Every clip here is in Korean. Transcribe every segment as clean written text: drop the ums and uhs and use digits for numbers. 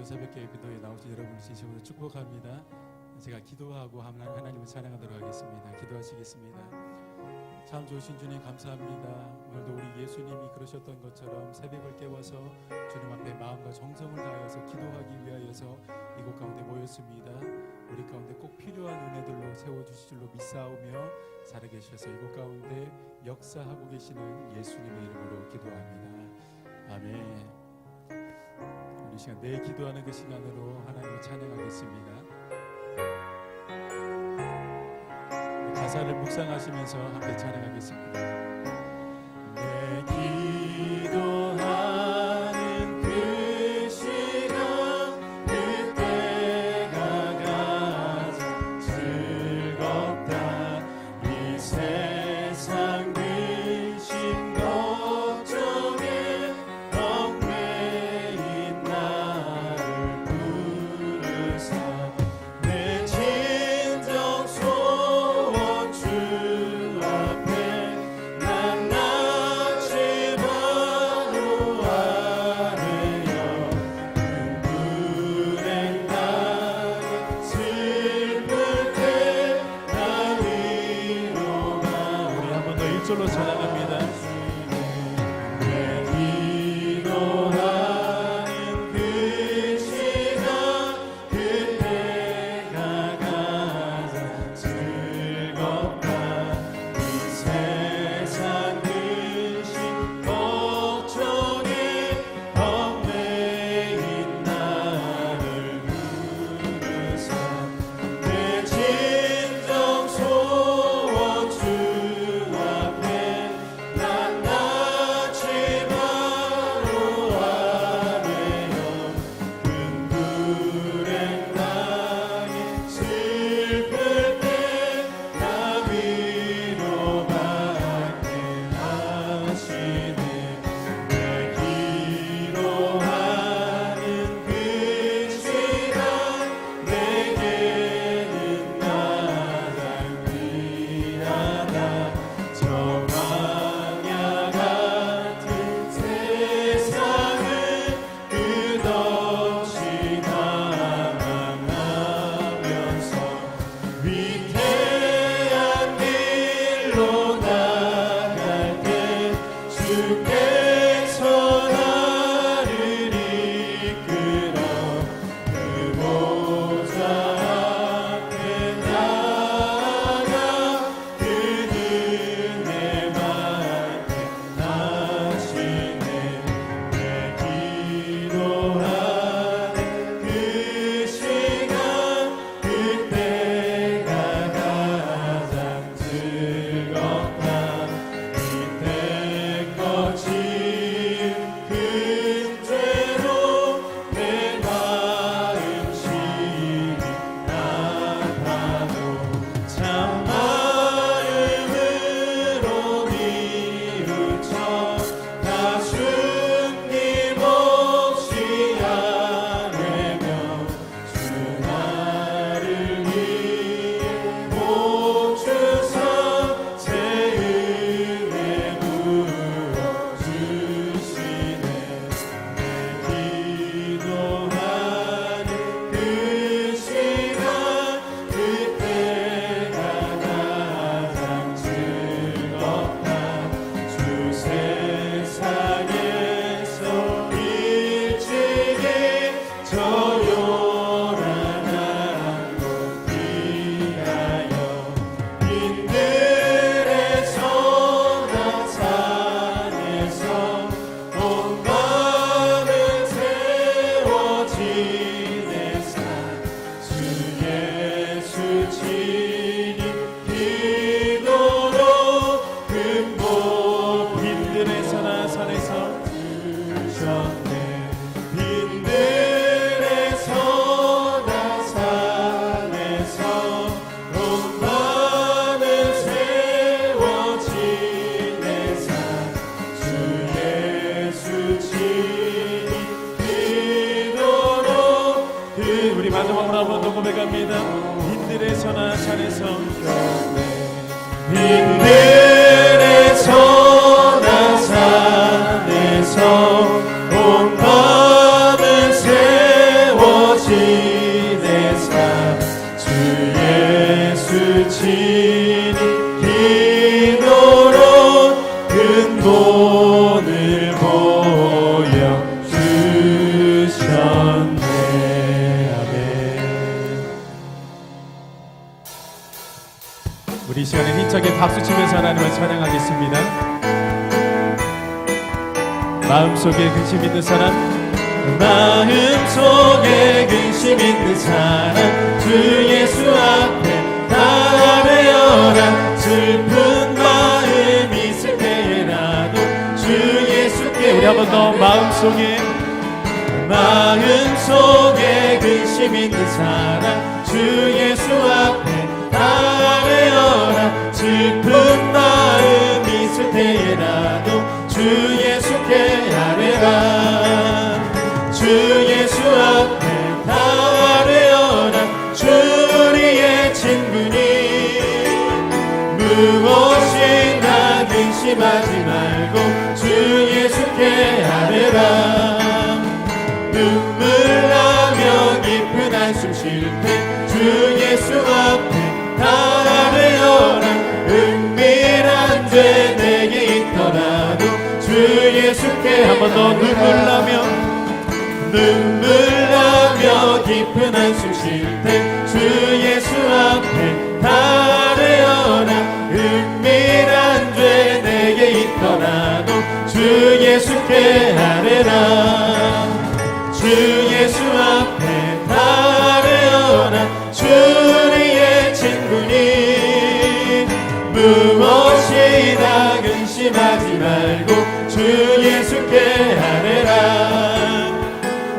오늘도 새벽 예배도에 나오신 여러분을 진심으로 축복합니다. 제가 기도하고 하나님을 찬양하도록 하겠습니다. 기도하시겠습니다. 참 좋으신 주님 감사합니다. 오늘도 우리 예수님이 그러셨던 것처럼 새벽을 깨워서 주님 앞에 마음과 정성을 다하여서 기도하기 위하여서 이곳 가운데 모였습니다. 우리 가운데 꼭 필요한 은혜들로 세워주실 줄로 믿사오며 살아계셔서 이곳 가운데 역사하고 계시는 예수님의 이름으로 기도합니다. 아멘. 우리 시간 내 기도하는 그 시간으로 하나님을 찬양하겠습니다. 가사를 묵상하시면서 함께 찬양하겠습니다. 내 기도하는 그 시간 그때가 가장 즐겁다. 이 세상 근심 걱정에 얽매인 나를 부르사 내 진정 소원 주 앞에 난 낯을 바로 아뢰어 눈물에 나게 슬플 때 나 위로가 우리 한 번 더 1절로 찬양합니다. 내 기도하는 그 시간 그때가 가장 즐겁다. 이 세상 근심 걱정에 얽매인 나를 부르사 내 진정 소원 주 앞에 난 낯을 바로 아뢰어 눈물에 나게 슬플 때 나 위로받게 하시네. 내 기도하는 그 시간 내게는 가장 귀하다. 저 광야 같은 세상을 끝없이 탐험하면서 위태한 길로 나갈 때 주께서 나를 이끌어 그 보좌 앞에 나아가 그 은혜 받게 하시네. 내 기도하는 그 시간 그때가 가장 즐겁다. 이때껏 지은 큰 죄로 내 마음심이 아파도 참마음으로 뉘우쳐 다 숨김없이 아뢰며 주 나를 위해 못 주사 새 은혜 부어주시네. 내 기도하는 그 시간 그때가 가장 즐겁다. 주 세상에서 일찍이 저 요란한 곳 피하여 빈들의 선한 산에서 온 밤을 세워 지내사 주 예수 진리 기도로 근본 빈들의 선한 산에서 주셨네. 빈들의 선한 산에서 온 밤을 세워 지내사 주 예수 진리 기도로 우리 마지막으로 한번 더 고백합니다. 빈들의 선한 산에서 빈들의 선한 산에서 온 밤을 세워 오늘 보여주셨네. 아멘. 우리 이 시간에 힘차게 박수치면서 하나님을 찬양하겠습니다. 마음속에 근심 있는 사람, 마음속에 근심 있는 사람 주 예수 앞에 나아뢰어라. 슬픈 마음 있을 때에라도 주 예수께 우리 한 번 더 마음속에 근심 있는 사람 주 예수 앞에 나아뢰어라. 슬픈 마음 있을 때에라도 주 예수께 아뢰라. 주 예수 앞에 나아뢰어라. 주 우리의 친구니 무엇이나 근심하지 말고 주 예수께 아뢰라. 눈물 나며 깊은 한숨 쉴 때 주 예수 앞에 나아뢰어라. 은밀한 죄 내게 있더라도 주 예수께 한 번 더 눈물 나며 깊은 한숨 쉴 때 주 예수 앞에 나아뢰어라. 은밀한 죄 내게 있더라도 주 예수께 아뢰라. 주 예수 앞에 나아뢰어라. 주 우리의 친구니 무엇이나 근심하지 말고 주 예수께 아뢰라.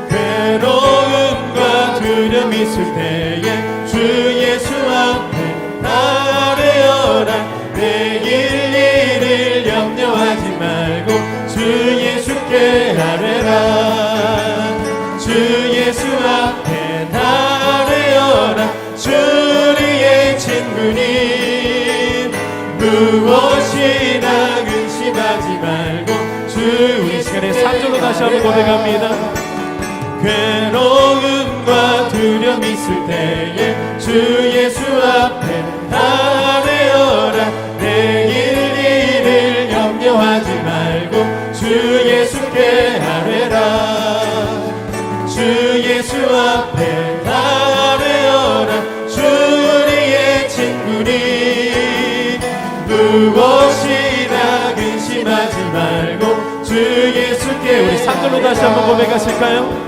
괴로움과 두려움 있을 때에 주 예수 앞에 나아뢰어라. 내일 일을 염려하지 말고 주 예수께 아뢰라. 주 예수 앞에 나아뢰어라. 주 우리의 친구니 무엇이나 근심하지 말고 주 우리 시간에 3절로 다시 한번 고백합니다. 괴로움과 두려움 있을 때에 주 예수 앞에 나아뢰어라. 내일 일을 염려하지 말고 주 예수께 아뢰라. 주 예수 앞에 나아뢰어라. 주 우리의 친구니 무엇이나 근심하지 말고 주 예수께. 우리 3절로 다시 한번 고백하실까요?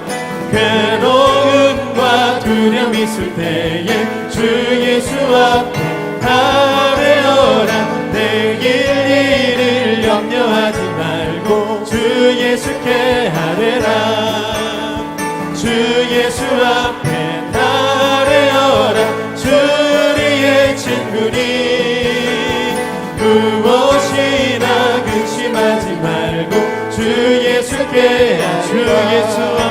괴로움과 두려움 있을 때에 주 예수 앞에 나아뢰어라. 내일 일을 염려하지 말고 주 예수께 아뢰라. 주 예수 앞에 나아뢰어라. 주 우리의 친구니 무엇이나 근심하지 말고 주 예수께 아뢰라.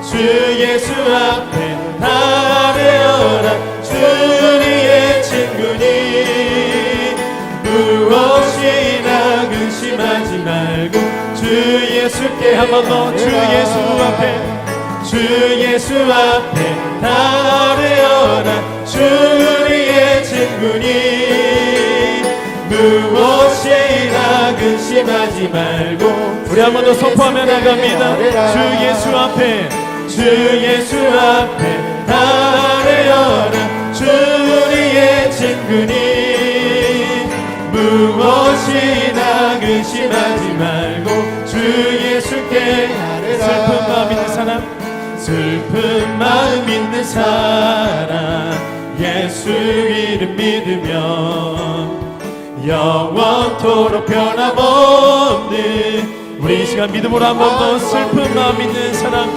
주 예수 앞에 나아뢰어라. 주 우리의 친구니 무엇이나 근심하지 말고 주 예수께. 한 번 더 주 예수 앞에 나아뢰어라. 주 우리의 친구니 무엇이나 근심하지 말고. 우리 한 번 더 선포하며 나갑니다. 주 예수 앞에 나아뢰어라. 주 우리의 친구니 무엇이나 근심하지 말고 주 예수께 아뢰라. 슬픈 마음 있는 사람 예수 이름 믿으면 영원토록 변함없는. 우리 이 시간 믿음으로 한 번 더 슬픈 마음 있는 사람,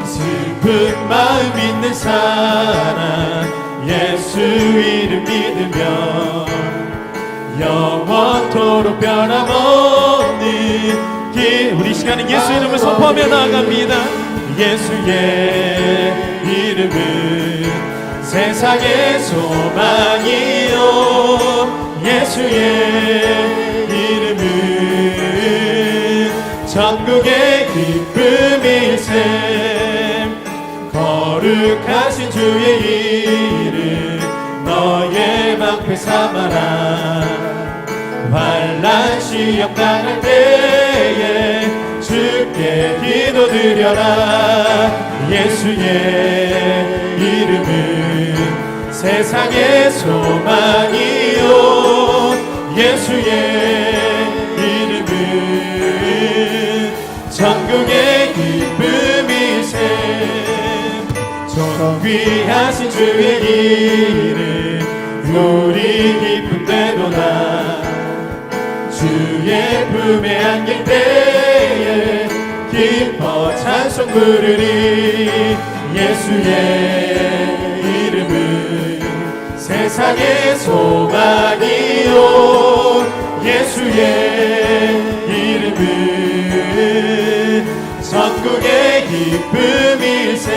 슬픈 마음 있는 사람 예수 이름 믿으면 영원토록 변함없는 길. 우리 이 시간은 예수 이름을 선포하며 나아갑니다. 예수의 이름은 세상의 소망이요. 예수의 이름은 천국의 기쁨일세. 거룩하신 주의 이름 너의 방패 삼아라. 환난 안시형 당할 때에 주께 기도드려라. 예수의 이름은 세상의 소망이요 예수의 이름은 전국의 기쁨이세. 존귀하신 주의 이름 우리 기쁨되도다. 주의 품에 안길 때에 기뻐 찬송 부르리. 예수의 이름은 세상의 소망이요 예수의 이름은 전국의 기쁨일세.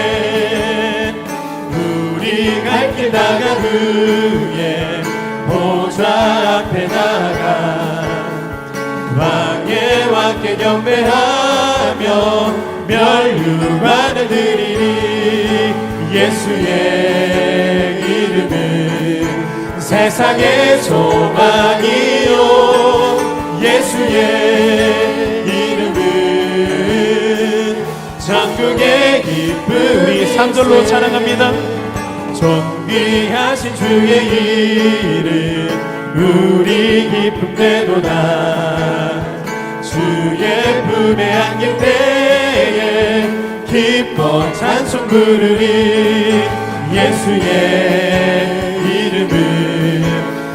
우리 갈 길 나간 후에 보좌 앞에 나가 왕의 왕께 경배하며 멸류관을 드리리. 예수의 이름은 세상의 소망이요 예수의 이름은 전국의 기쁨. 우리 3절로 찬양합니다. 존귀하신 주의 이름 우리 기쁨되도다. 주의 품에 안길 때에 기뻐 찬송 부르리. 예수의 이름은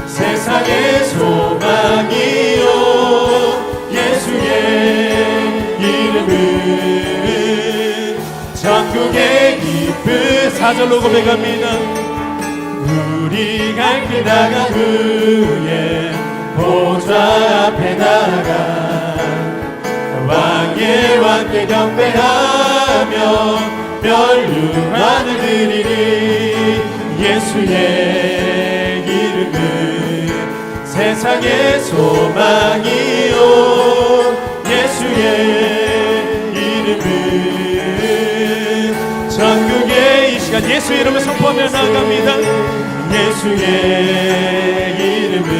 세상의 소망이요 예수의 이름은 전국의 기쁨. 4절로 고백합니다. 우리 갈 길 나간 후에 보좌 앞에 나가 왕의 왕께 경배하며 멸류관을 드리리. 예수의 이름은 세상의 소망이요 예수의 이름은 전국의 이 시간 예수 이름을 선포하며 나아갑니다. 예수의 이름은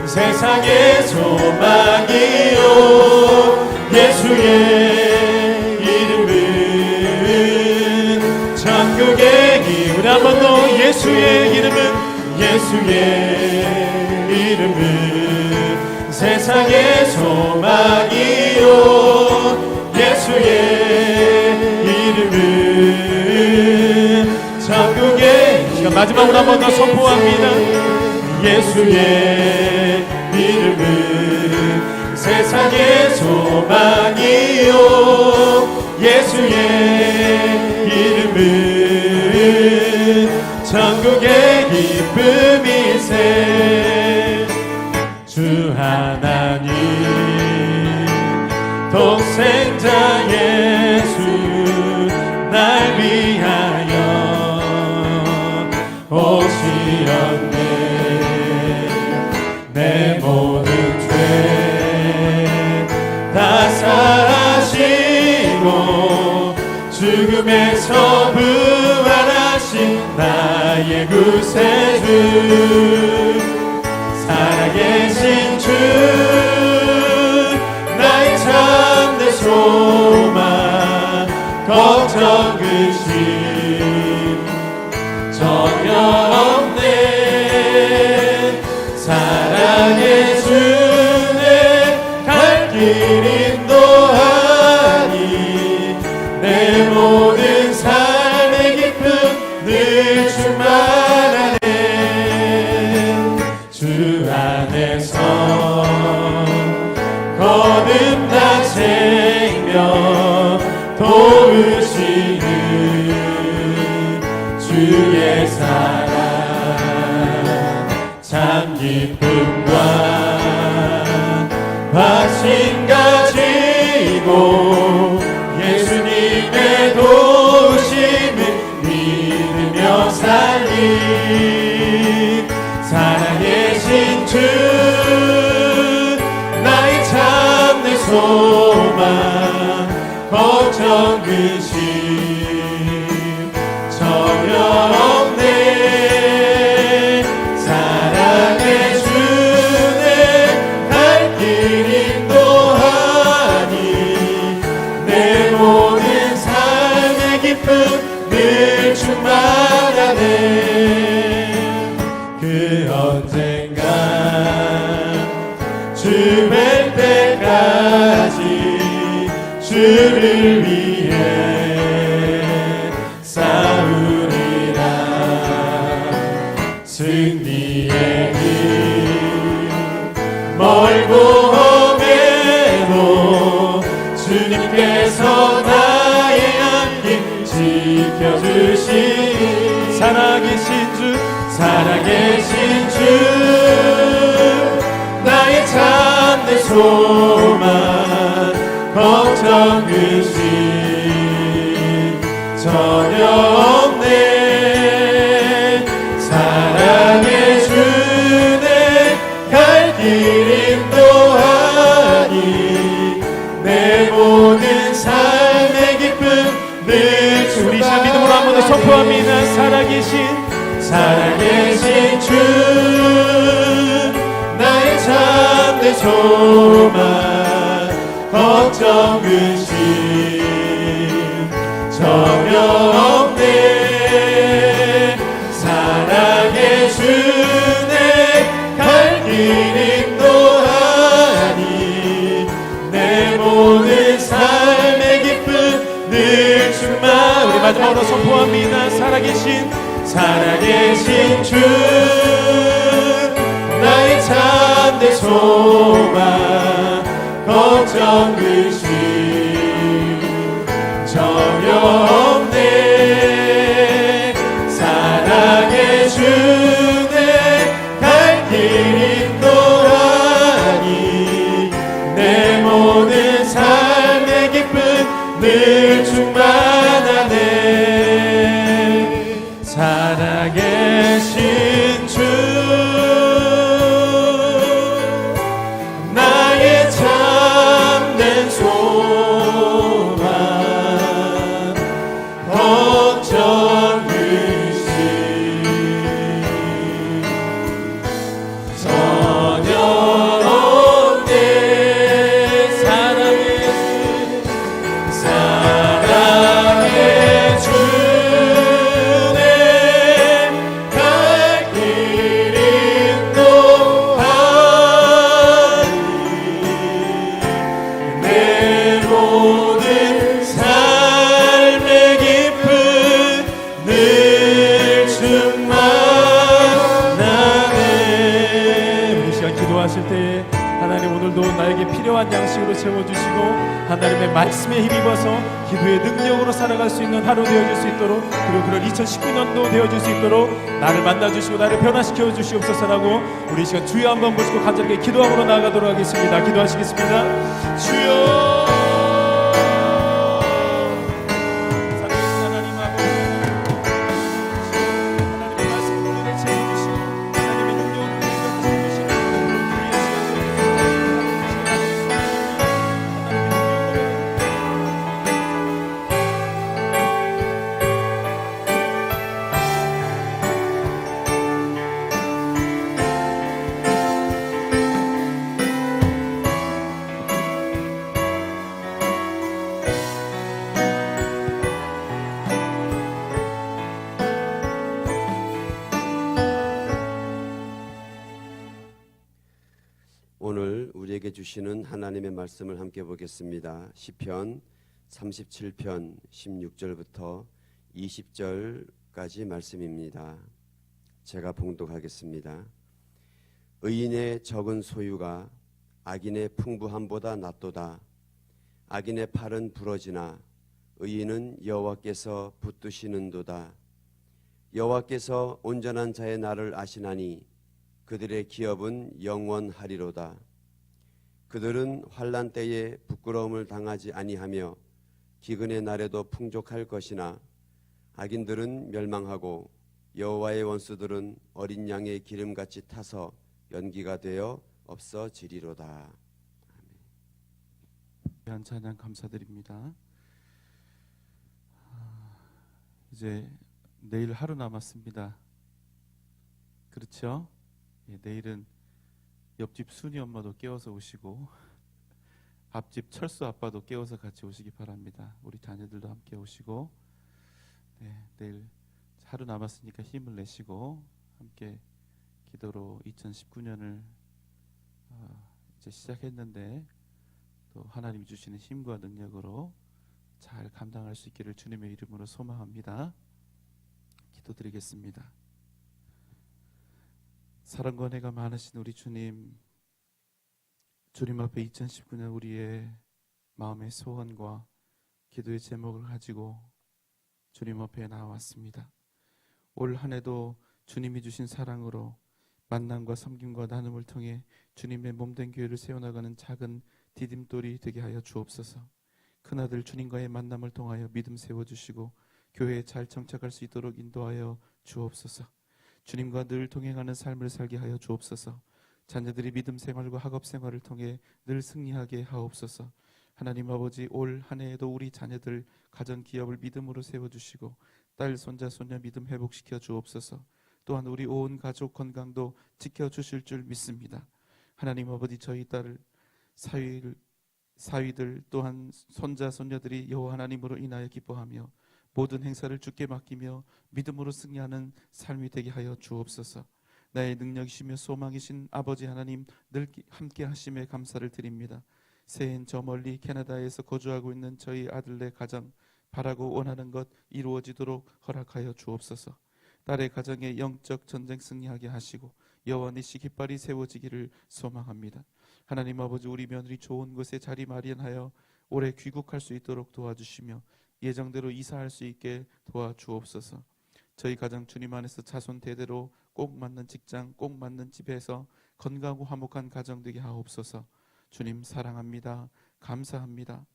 세상의 소망이요 예수의 이름은 전국의 우리 한 번 더 예수의 이름은 예수의 이름은 세상의 소망이요 예수의 이름은 전국의 마지막으로 한 번 더 선포합니다. 예수의 이름은 세상의 소망이요 예수의 이름은 전국의 기쁨이세. 주 하나님 독생자 예수 날 위하여 오시었네. 내 모든 죄 다 사하시고 죽음에서 부활하신 나의 구세주 살아계신 주 나의 참된 소망 걱정 근심 전혀 없네. 사랑의 주내 갈 길 인도하니 내 모든 삶의 기쁨 늘 충만하네. 주 안에서 거듭난 생명 도우시는 주의 사랑 참 기쁨과 확신 가지고 예수님의 도우심을 믿으며 살리. 살아계신 주 나의 참된 소망 걱정 근심 전혀 없네. 사랑의 주내 갈 기쁨 늘 충만하네. 그 언젠가 주 뵐 때까지 주를 위해 싸우리라. 승리의 길 멀고 험해도 주님께서 나의 앞길 지켜주시. 살아계신 주, 살아계신 주 나의 참된 소망 걱정 근심 전혀 없네. 사랑해 주네 갈 길 인도하니 내 모든 삶의 기쁨 늘 우리 시간 믿음으로 한 번 더 선포합니다. 살아계신 주 나의 참된 소망 걱정 근심 전혀 없네. 사랑해 주네 갈 길 인도하니 내 모든 삶의 기쁨 늘 충만. 우리 마지막으로 선포합니다. 살아계신 주 나의 참된 소망 걱정 근심 전혀 없네. 사랑해 주네 갈 길 인도하니 내 모든 삶의 기쁨 늘 충만하네. 살아계신 주 나의 참된 소망 걱정 근심 전혀 없네. 사랑해 주네 갈 길 인도하니 내 모든 삶의 기쁨 늘 충만하네. 우리 시간 기도하실 때 하나님 오늘도 나에게 필요한 양식으로 채워주시고 하나님의 말씀에 힘입어서 기도의 능력으로 살아갈 수 있는 하루 되어질 수 있도록, 그리고 그런 2019년도 되어질 수 있도록 나를 만나주시고 나를 변화시켜 주시옵소서라고 우리 시간 주여 한번 모시고 간절하게 기도함으로 나아가도록 하겠습니다. 기도하시겠습니다. 주여 살아계신 하나님하고 하나님의 말씀으로 우리를 채워주시고 하나님의 능력으로 우리를 채워주시고 오늘 우리에게 주시는 하나님의 말씀을 함께 보겠습니다. 시편 37편 16절부터 20절까지 말씀입니다. 제가 봉독하겠습니다. 의인의 적은 소유가 악인의 풍부함보다 낫도다. 악인의 팔은 부러지나 의인은 여호와께서 붙드시는도다. 여호와께서 온전한 자의 날을 아시나니 그들의 기업은 영원하리로다. 그들은 환난 때에 부끄러움을 당하지 아니하며 기근의 날에도 풍족할 것이나 악인들은 멸망하고 여호와의 원수들은 어린 양의 기름같이 타서 연기가 되어 없어지리로다. 귀한 찬양 감사드립니다. 이제 내일 하루 남았습니다. 그렇죠? 내일은 옆집 순이 엄마도 깨워서 오시고 앞집 철수 아빠도 깨워서 같이 오시기 바랍니다. 우리 자녀들도 함께 오시고 내일 하루 남았으니까 힘을 내시고 함께 기도로 2019년을 이제 시작했는데 또 하나님 주시는 힘과 능력으로 잘 감당할 수 있기를 주님의 이름으로 소망합니다. 기도드리겠습니다. 사랑과 은혜가 많으신 우리 주님, 주님 앞에 2019년 우리의 마음의 소원과 기도의 제목을 가지고 주님 앞에 나왔습니다. 올 한 해도 주님이 주신 사랑으로 만남과 섬김과 나눔을 통해 주님의 몸된 교회를 세워나가는 작은 디딤돌이 되게 하여 주옵소서. 큰아들 주님과의 만남을 통하여 믿음 세워주시고 교회에 잘 정착할 수 있도록 인도하여 주옵소서. 주님과 늘 동행하는 삶을 살게 하여 주옵소서. 자녀들이 믿음 생활과 학업 생활을 통해 늘 승리하게 하옵소서. 하나님 아버지, 올 한 해에도 우리 자녀들 가정 기업을 믿음으로 세워주시고 딸 손자 손녀 믿음 회복시켜 주옵소서. 또한 우리 온 가족 건강도 지켜주실 줄 믿습니다. 하나님 아버지, 저희 딸 사위들 또한 손자 손녀들이 여호와 하나님으로 인하여 기뻐하며 모든 행사를 주께 맡기며 믿음으로 승리하는 삶이 되게 하여 주옵소서. 나의 능력이시며 소망이신 아버지 하나님, 늘 함께 하심에 감사를 드립니다. 새해엔 저 멀리 캐나다에서 거주하고 있는 저희 아들네 가정 바라고 원하는 것 이루어지도록 허락하여 주옵소서. 딸의 가정에 영적 전쟁 승리하게 하시고 여호와니시 깃발이 세워지기를 소망합니다. 하나님 아버지, 우리 며느리 좋은 곳에 자리 마련하여 올해 귀국할 수 있도록 도와주시며 예정대로 이사할 수 있게 도와주옵소서. 저희 가정 주님 안에서 자손 대대로 꼭 맞는 직장, 꼭 맞는 집에서 건강하고 화목한 가정 되게 하옵소서. 주님 사랑합니다. 감사합니다.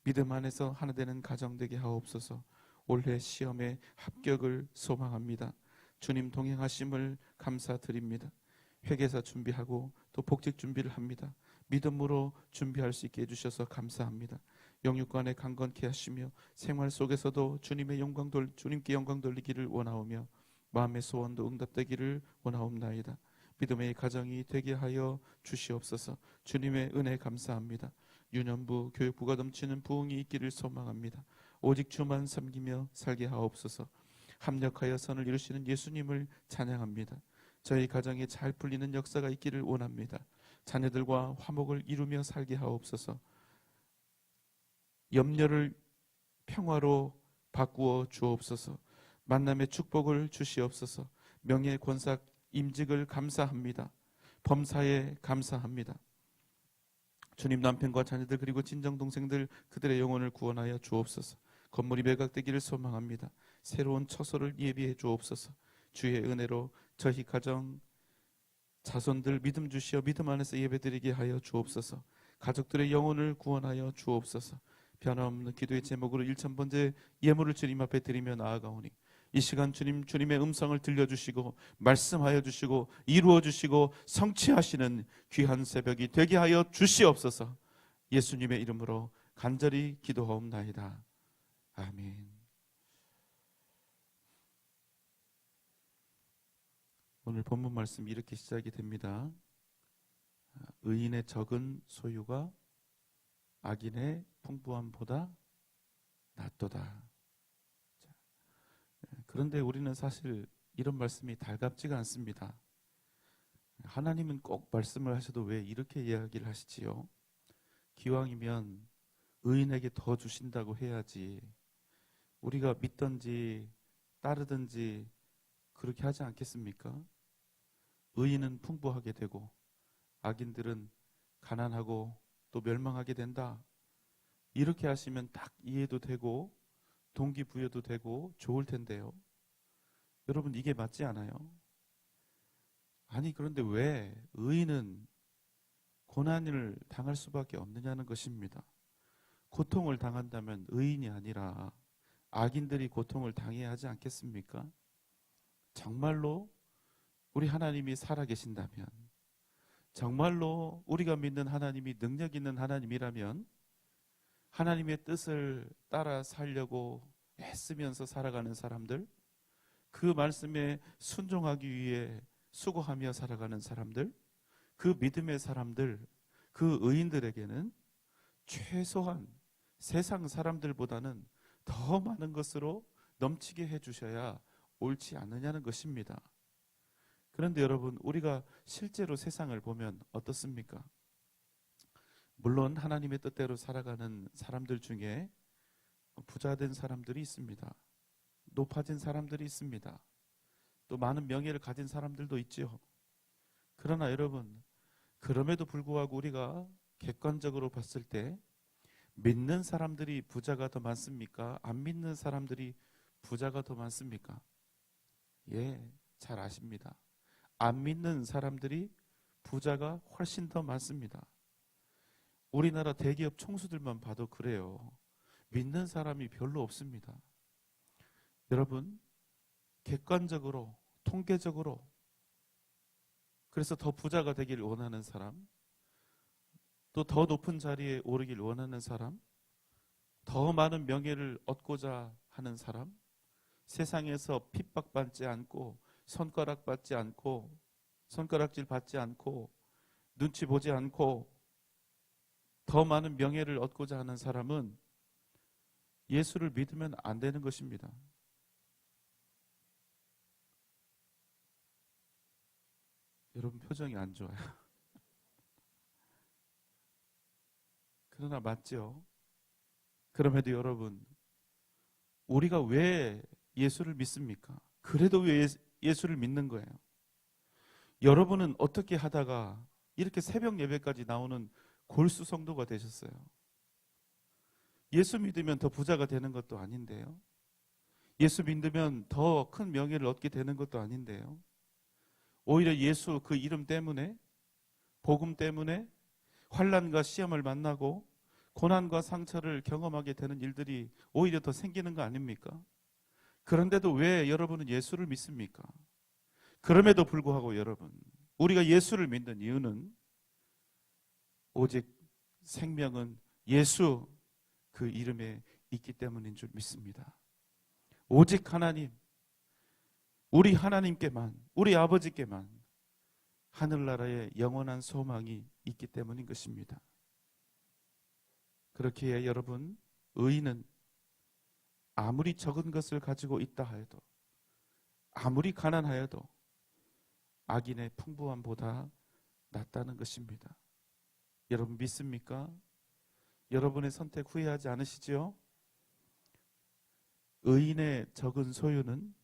믿음 안에서 하나 되는 가정 되게 하옵소서. 올해 시험에 합격을 소망합니다. 주님 동행하심을 감사드립니다. 회계사 준비하고 또 복직 준비를 합니다. 믿음으로 준비할 수 있게 해주셔서 감사합니다. 영육간에 강건케 하시며 생활 속에서도 주님의 주님께 영광 돌리기를 원하오며 마음의 소원도 응답되기를 원하옵나이다. 믿음의 가정이 되게 하여 주시옵소서. 주님의 은혜 감사합니다. 유년부 교육부가 넘치는 부흥이 있기를 소망합니다. 오직 주만 섬기며 살게 하옵소서. 합력하여 선을 이루시는 예수님을 찬양합니다. 저희 가정에 잘 풀리는 역사가 있기를 원합니다. 자녀들과 화목을 이루며 살게 하옵소서. 염려를 평화로 바꾸어 주옵소서. 만남의 축복을 주시옵소서. 명예 권삭 임직을 감사합니다. 범사에 감사합니다. 주님, 남편과 자녀들 그리고 친정동생들 그들의 영혼을 구원하여 주옵소서. 건물이 매각되기를 소망합니다. 새로운 처소를 예비해 주옵소서. 주의 은혜로 저희 가정 자손들 믿음 주시어 믿음 안에서 예배드리게 하여 주옵소서. 가족들의 영혼을 구원하여 주옵소서. 변함없는 기도의 제목으로 1000번째 예물을 주님 앞에 드리며 나아가오니 이 시간 주님의 음성을 들려주시고 말씀하여 주시고 이루어 주시고 성취하시는 귀한 새벽이 되게 하여 주시옵소서. 예수님의 이름으로 간절히 기도하옵나이다. 아멘. 오늘 본문 말씀이 이렇게 시작이 됩니다. 의인의 적은 소유가 악인의 풍부함보다 낫도다. 그런데 우리는 사실 이런 말씀이 달갑지가 않습니다. 하나님은 꼭 말씀을 하셔도 왜 이렇게 이야기를 하시지요? 기왕이면 의인에게 더 주신다고 해야지 우리가 믿든지 따르든지 그렇게 하지 않겠습니까? 의인은 풍부하게 되고 악인들은 가난하고 또 멸망하게 된다. 이렇게 하시면 딱 이해도 되고 동기부여도 되고 좋을 텐데요. 여러분, 이게 맞지 않아요? 아니, 그런데 왜 의인은 고난을 당할 수밖에 없느냐는 것입니다. 고통을 당한다면 의인이 아니라 악인들이 고통을 당해야 하지 않겠습니까? 정말로 우리 하나님이 살아계신다면, 정말로 우리가 믿는 하나님이 능력 있는 하나님이라면 하나님의 뜻을 따라 살려고 애쓰면서 살아가는 사람들, 그 말씀에 순종하기 위해 수고하며 살아가는 사람들, 그 믿음의 사람들, 그 의인들에게는 최소한 세상 사람들보다는 더 많은 것으로 넘치게 해주셔야 옳지 않느냐는 것입니다. 그런데 여러분, 우리가 실제로 세상을 보면 어떻습니까? 물론 하나님의 뜻대로 살아가는 사람들 중에 부자된 사람들이 있습니다. 높아진 사람들이 있습니다. 또 많은 명예를 가진 사람들도 있죠. 그러나 여러분, 그럼에도 불구하고 우리가 객관적으로 봤을 때 믿는 사람들이 부자가 더 많습니까? 안 믿는 사람들이 부자가 더 많습니까? 예, 잘 아십니다. 안 믿는 사람들이 부자가 훨씬 더 많습니다. 우리나라 대기업 총수들만 봐도 그래요. 믿는 사람이 별로 없습니다. 여러분, 객관적으로, 통계적으로, 그래서 더 부자가 되길 원하는 사람, 또 더 높은 자리에 오르길 원하는 사람, 더 많은 명예를 얻고자 하는 사람, 세상에서 핍박받지 않고 손가락 받지 않고 손가락질 받지 않고 눈치 보지 않고 더 많은 명예를 얻고자 하는 사람은 예수를 믿으면 안 되는 것입니다. 여러분, 표정이 안 좋아요. 그러나 맞죠? 그럼에도 여러분, 우리가 왜 예수를 믿습니까? 그래도 왜 예수를 믿는 거예요? 여러분은 어떻게 하다가 이렇게 새벽 예배까지 나오는 골수 성도가 되셨어요? 예수 믿으면 더 부자가 되는 것도 아닌데요. 예수 믿으면 더 큰 명예를 얻게 되는 것도 아닌데요. 오히려 예수 그 이름 때문에, 복음 때문에 환난과 시험을 만나고 고난과 상처를 경험하게 되는 일들이 오히려 더 생기는 거 아닙니까? 그런데도 왜 여러분은 예수를 믿습니까? 그럼에도 불구하고 여러분, 우리가 예수를 믿는 이유는 오직 생명은 예수 그 이름에 있기 때문인 줄 믿습니다. 오직 하나님, 우리 하나님께만, 우리 아버지께만 하늘나라의 영원한 소망이 있기 때문인 것입니다. 그렇기에 여러분, 의인은 아무리 적은 것을 가지고 있다 하여도, 아무리 가난하여도 악인의 풍부함보다 낫다는 것입니다. 여러분 믿습니까? 여러분의 선택 후회하지 않으시지요? 의인의 적은 소유는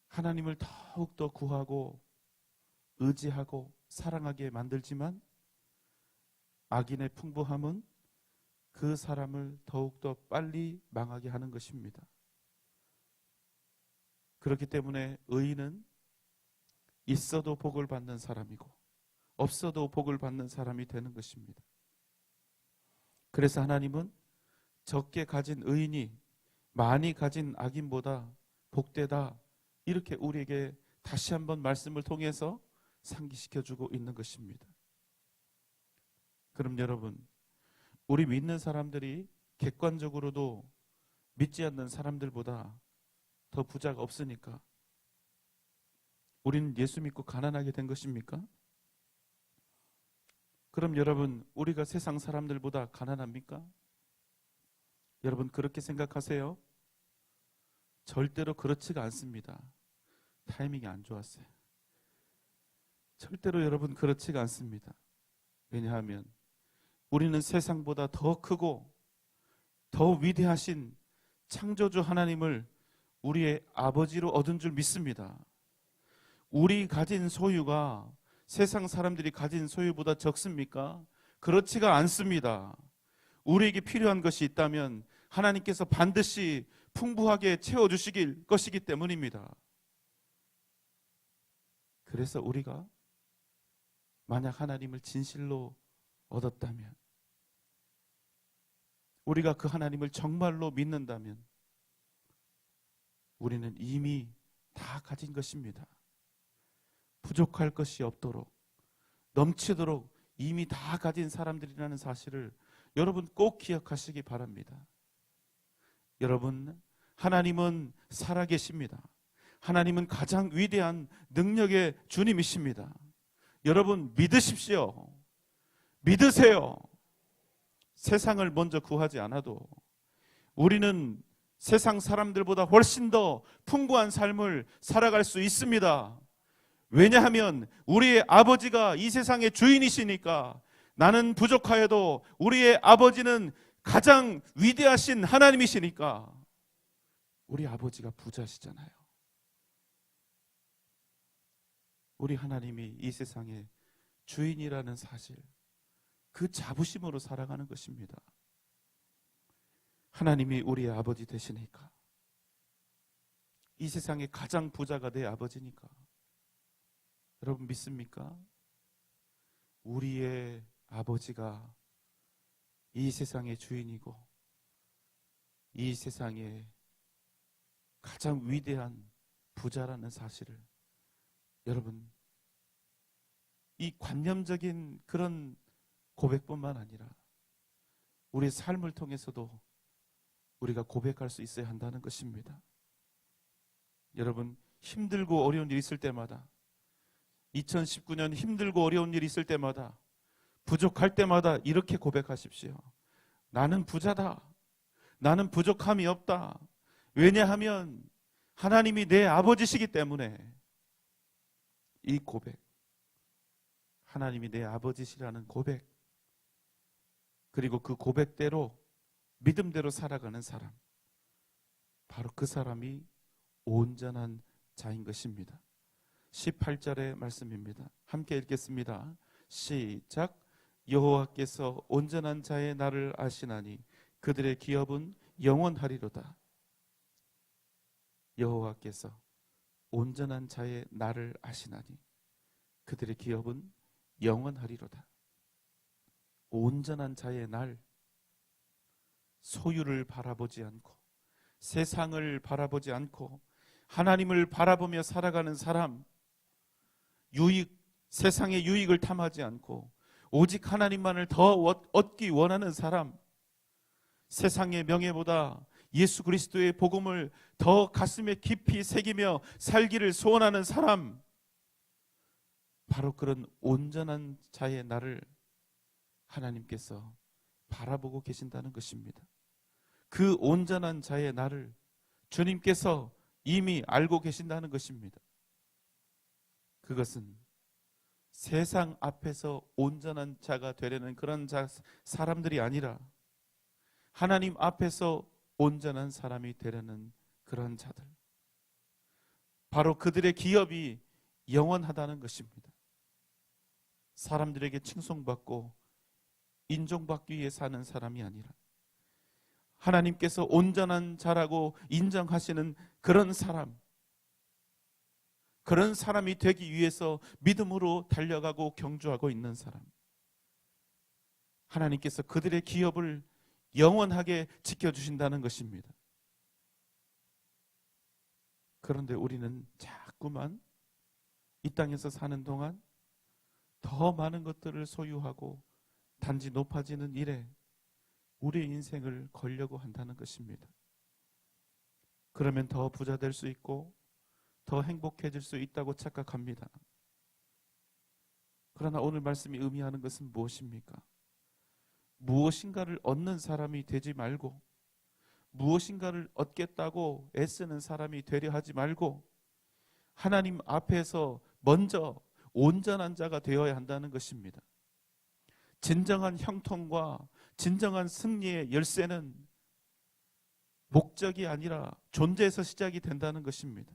하나님을 더욱더 구하고 의지하고 사랑하게 만들지만 악인의 풍부함은 그 사람을 더욱더 빨리 망하게 하는 것입니다. 그렇기 때문에 의인은 있어도 복을 받는 사람이고 없어도 복을 받는 사람이 되는 것입니다. 그래서 하나님은 적게 가진 의인이 많이 가진 악인보다 복되다, 이렇게 우리에게 다시 한번 말씀을 통해서 상기시켜주고 있는 것입니다. 그럼 여러분, 우리 믿는 사람들이 객관적으로도 믿지 않는 사람들보다 더 부자가 없으니까 우리는 예수 믿고 가난하게 된 것입니까? 그럼 여러분, 우리가 세상 사람들보다 가난합니까? 여러분 그렇게 생각하세요? 절대로 그렇지가 않습니다. 타이밍이 안 좋았어요. 절대로 여러분 그렇지가 않습니다. 왜냐하면 우리는 세상보다 더 크고 더 위대하신 창조주 하나님을 우리의 아버지로 얻은 줄 믿습니다. 우리 가진 소유가 세상 사람들이 가진 소유보다 적습니까? 그렇지가 않습니다. 우리에게 필요한 것이 있다면 하나님께서 반드시 풍부하게 채워주시길 것이기 때문입니다. 그래서 우리가 만약 하나님을 진실로 얻었다면, 우리가 그 하나님을 정말로 믿는다면 우리는 이미 다 가진 것입니다. 부족할 것이 없도록 넘치도록 이미 다 가진 사람들이라는 사실을 여러분 꼭 기억하시기 바랍니다. 여러분, 하나님은 살아계십니다. 하나님은 가장 위대한 능력의 주님이십니다. 여러분 믿으십시오. 믿으세요. 세상을 먼저 구하지 않아도 우리는 세상 사람들보다 훨씬 더 풍부한 삶을 살아갈 수 있습니다. 왜냐하면 우리의 아버지가 이 세상의 주인이시니까. 나는 부족하여도 우리의 아버지는 가장 위대하신 하나님이시니까. 우리 아버지가 부자시잖아요. 우리 하나님이 이 세상의 주인이라는 사실, 그 자부심으로 살아가는 것입니다. 하나님이 우리의 아버지 되시니까. 이 세상의 가장 부자가 내 아버지니까. 여러분 믿습니까? 우리의 아버지가 이 세상의 주인이고 이 세상의 가장 위대한 부자라는 사실을 여러분, 이 관념적인 그런 고백뿐만 아니라 우리의 삶을 통해서도 우리가 고백할 수 있어야 한다는 것입니다. 여러분, 힘들고 어려운 일 있을 때마다, 2019년 힘들고 어려운 일 있을 때마다, 부족할 때마다 이렇게 고백하십시오. 나는 부자다. 나는 부족함이 없다. 왜냐하면 하나님이 내 아버지시기 때문에. 이 고백, 하나님이 내 아버지시라는 고백, 그리고 그 고백대로 믿음대로 살아가는 사람, 바로 그 사람이 온전한 자인 것입니다. 18절의 말씀입니다. 함께 읽겠습니다. 시작. 여호와께서 온전한 자의 날을 아시나니 그들의 기업은 영원하리로다. 여호와께서 온전한 자의 날을 아시나니 그들의 기업은 영원하리로다. 온전한 자의 날, 소유를 바라보지 않고 세상을 바라보지 않고 하나님을 바라보며 살아가는 사람, 세상의 유익을 탐하지 않고 오직 하나님만을 더 얻기 원하는 사람, 세상의 명예보다 예수 그리스도의 복음을 더 가슴에 깊이 새기며 살기를 소원하는 사람, 바로 그런 온전한 자의 날을 하나님께서 바라보고 계신다는 것입니다. 그 온전한 자의 날을 주님께서 이미 알고 계신다는 것입니다. 그것은 세상 앞에서 온전한 자가 되려는 그런 사람들이 아니라 하나님 앞에서 온전한 사람이 되려는 그런 자들, 바로 그들의 기업이 영원하다는 것입니다. 사람들에게 칭송받고 인정받기 위해 사는 사람이 아니라 하나님께서 온전한 자라고 인정하시는 그런 사람, 그런 사람이 되기 위해서 믿음으로 달려가고 경주하고 있는 사람, 하나님께서 그들의 기업을 영원하게 지켜주신다는 것입니다. 그런데 우리는 자꾸만 이 땅에서 사는 동안 더 많은 것들을 소유하고 단지 높아지는 일에 우리의 인생을 걸려고 한다는 것입니다. 그러면 더 부자 될 수 있고 더 행복해질 수 있다고 착각합니다. 그러나 오늘 말씀이 의미하는 것은 무엇입니까? 무엇인가를 얻는 사람이 되지 말고 무엇인가를 얻겠다고 애쓰는 사람이 되려 하지 말고 하나님 앞에서 먼저 온전한 자가 되어야 한다는 것입니다. 진정한 형통과 진정한 승리의 열쇠는 목적이 아니라 존재에서 시작이 된다는 것입니다.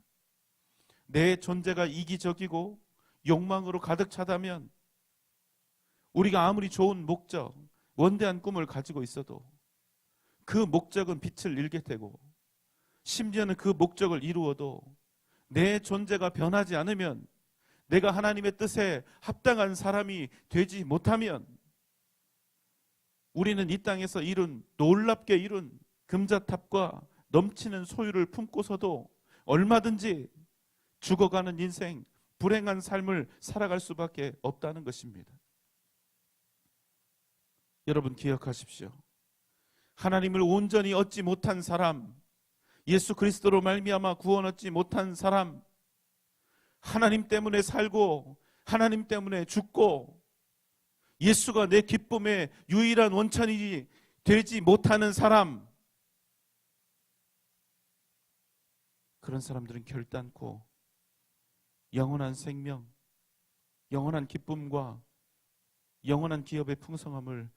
내 존재가 이기적이고 욕망으로 가득 차다면 우리가 아무리 좋은 목적, 원대한 꿈을 가지고 있어도 그 목적은 빛을 잃게 되고 심지어는 그 목적을 이루어도 내 존재가 변하지 않으면, 내가 하나님의 뜻에 합당한 사람이 되지 못하면 우리는 이 땅에서 놀랍게 이룬 금자탑과 넘치는 소유를 품고서도 얼마든지 죽어가는 인생, 불행한 삶을 살아갈 수밖에 없다는 것입니다. 여러분 기억하십시오. 하나님을 온전히 얻지 못한 사람, 예수 그리스도로 말미암아 구원 얻지 못한 사람, 하나님 때문에 살고 하나님 때문에 죽고 예수가 내 기쁨의 유일한 원천이 되지 못하는 사람, 그런 사람들은 결단코 영원한 생명, 영원한 기쁨과 영원한 기업의 풍성함을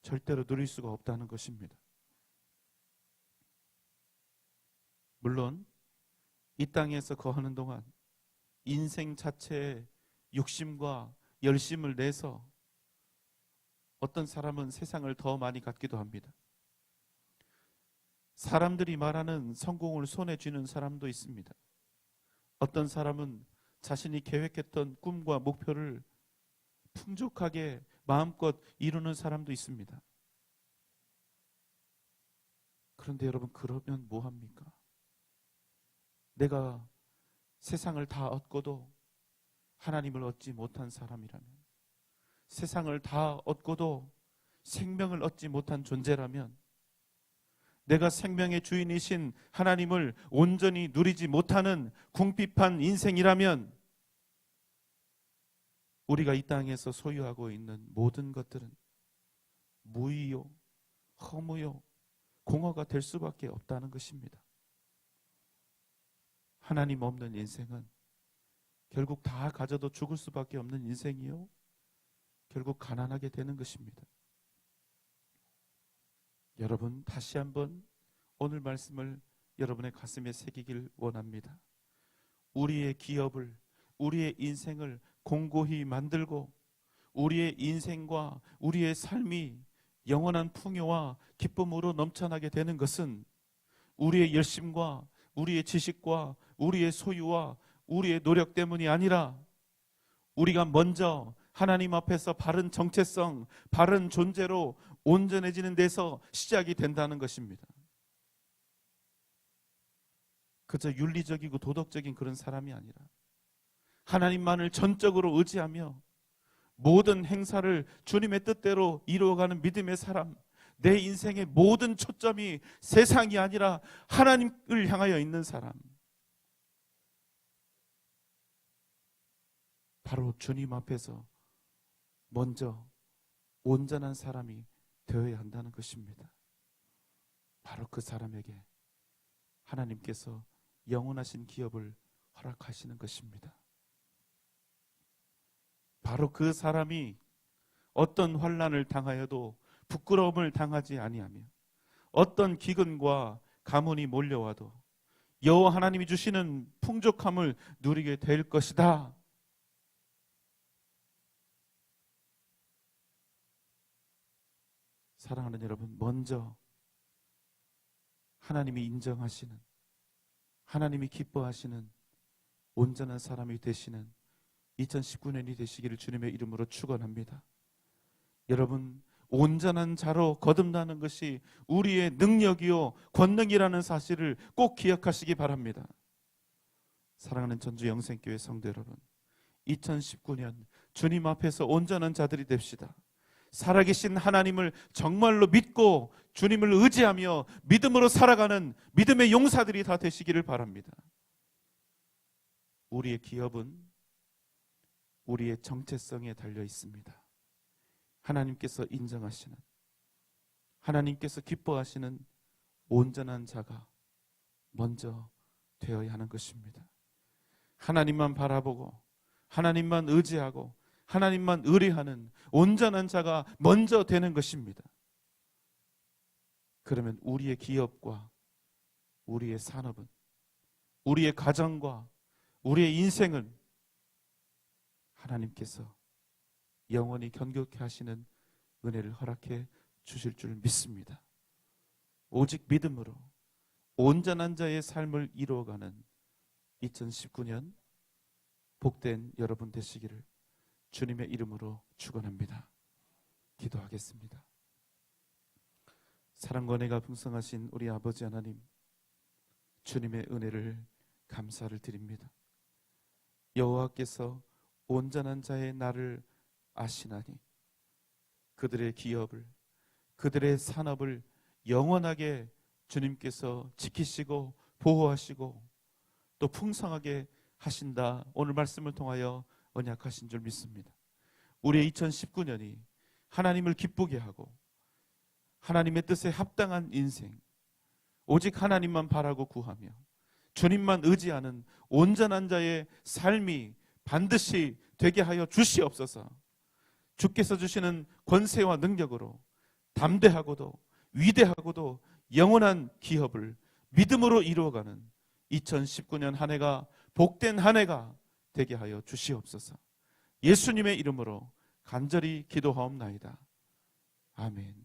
절대로 누릴 수가 없다는 것입니다. 물론 이 땅에서 거하는 동안 인생 자체에 욕심과 열심을 내서 어떤 사람은 세상을 더 많이 갖기도 합니다. 사람들이 말하는 성공을 손에 쥐는 사람도 있습니다. 어떤 사람은 자신이 계획했던 꿈과 목표를 풍족하게 마음껏 이루는 사람도 있습니다. 그런데 여러분, 그러면 뭐 합니까? 내가 세상을 다 얻고도 하나님을 얻지 못한 사람이라면, 세상을 다 얻고도 생명을 얻지 못한 존재라면, 내가 생명의 주인이신 하나님을 온전히 누리지 못하는 궁핍한 인생이라면, 우리가 이 땅에서 소유하고 있는 모든 것들은 무의요, 허무요, 공허가 될 수밖에 없다는 것입니다. 하나님 없는 인생은 결국 다 가져도 죽을 수밖에 없는 인생이요, 결국 가난하게 되는 것입니다. 여러분, 다시 한번 오늘 말씀을 여러분의 가슴에 새기길 원합니다. 우리의 기업을, 우리의 인생을 공고히 만들고 우리의 인생과 우리의 삶이 영원한 풍요와 기쁨으로 넘쳐나게 되는 것은 우리의 열심과 우리의 지식과 우리의 소유와 우리의 노력 때문이 아니라 우리가 먼저 하나님 앞에서 바른 정체성, 바른 존재로 온전해지는 데서 시작이 된다는 것입니다. 그저 윤리적이고 도덕적인 그런 사람이 아니라 하나님만을 전적으로 의지하며 모든 행사를 주님의 뜻대로 이루어가는 믿음의 사람, 내 인생의 모든 초점이 세상이 아니라 하나님을 향하여 있는 사람, 바로 주님 앞에서 먼저 온전한 사람이 되어야 한다는 것입니다. 바로 그 사람에게 하나님께서 영원하신 기업을 허락하시는 것입니다. 바로 그 사람이 어떤 환난을 당하여도 부끄러움을 당하지 아니하며 어떤 기근과 가문이 몰려와도 여호와 하나님이 주시는 풍족함을 누리게 될 것이다. 사랑하는 여러분, 먼저 하나님이 인정하시는, 하나님이 기뻐하시는 온전한 사람이 되시는 2019년이 되시기를 주님의 이름으로 축원합니다. 여러분, 온전한 자로 거듭나는 것이 우리의 능력이요 권능이라는 사실을 꼭 기억하시기 바랍니다. 사랑하는 전주 영생교회 성도 여러분, 2019년 주님 앞에서 온전한 자들이 됩시다. 살아계신 하나님을 정말로 믿고 주님을 의지하며 믿음으로 살아가는 믿음의 용사들이 다 되시기를 바랍니다. 우리의 기업은 우리의 정체성에 달려 있습니다. 하나님께서 인정하시는, 하나님께서 기뻐하시는 온전한 자가 먼저 되어야 하는 것입니다. 하나님만 바라보고 하나님만 의지하고 하나님만 의뢰하는 온전한 자가 먼저 되는 것입니다. 그러면 우리의 기업과 우리의 산업은, 우리의 가정과 우리의 인생은 하나님께서 영원히 견고케 하시는 은혜를 허락해 주실 줄 믿습니다. 오직 믿음으로 온전한 자의 삶을 이루어가는 2019년 복된 여러분 되시기를 주님의 이름으로 축원합니다. 기도하겠습니다. 사랑과 은혜가 풍성하신 우리 아버지 하나님, 주님의 은혜를 감사를 드립니다. 여호와께서 온전한 자의 나를 아시나니 그들의 기업을, 그들의 산업을 영원하게 주님께서 지키시고 보호하시고 또 풍성하게 하신다. 오늘 말씀을 통하여 언약하신 줄 믿습니다. 우리의 2019년이 하나님을 기쁘게 하고 하나님의 뜻에 합당한 인생, 오직 하나님만 바라고 구하며 주님만 의지하는 온전한 자의 삶이 반드시 되게 하여 주시옵소서. 주께서 주시는 권세와 능력으로 담대하고도 위대하고도 영원한 기업을 믿음으로 이루어가는 2019년 한 해가 복된 한 해가 되게 하여 주시옵소서. 예수님의 이름으로 간절히 기도하옵나이다. 아멘.